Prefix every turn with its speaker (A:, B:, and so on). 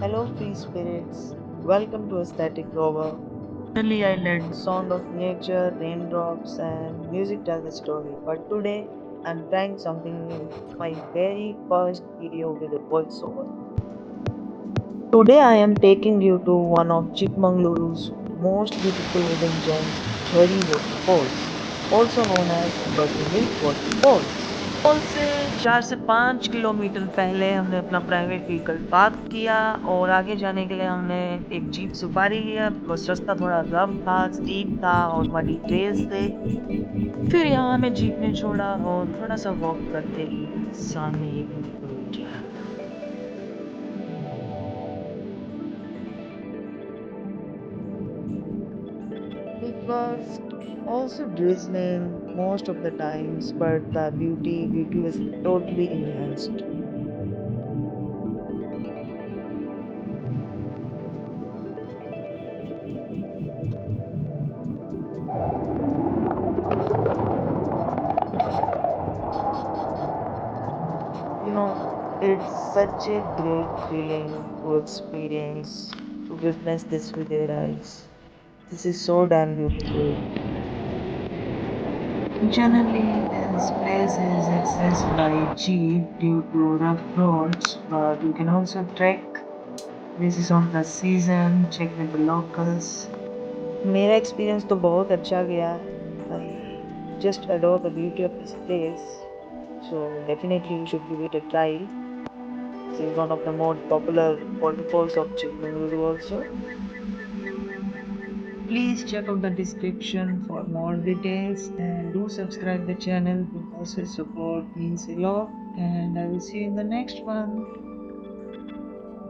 A: Hello, free spirits. Welcome to aestheticrover. Really island, sound of nature, raindrops, and music tell the story. But today, I'm trying something new. My very first video with a voiceover. Today, I am taking you to one of Chikmagaluru's most beautiful hidden gems, Jhari Waterfalls, also known as Buttermilk Waterfalls. पुल से 4 से 5 kilometre पहले हमने अपना private vehicle park किया और आगे जाने के लिए हमने एक जीप सफारी लिया। बस रास्ता थोड़ा रफ था, स्टीप था और मडी ट्रेल्स थे। फिर यहाँ हमें जीप ने छोड़ा और थोड़ा सा वॉक करते ही सामने एक रोड है। It was also drizzling most of the times, but the beauty was totally enhanced. It's such a great feeling to experience, to witness this with your eyes. This is so damn beautiful. Generally, this place is accessed by jeep due to rough roads, but you can also trek. This is on the season, check with the locals. मेरा experience तो बहुत अच्छा गया। I just adore the beauty of this place, so definitely you should give it a try. This is one of the more popular waterfalls of Chikmagalur also. Please check out the description for more details and do subscribe the channel because your support means a lot, and I will see you in the next one.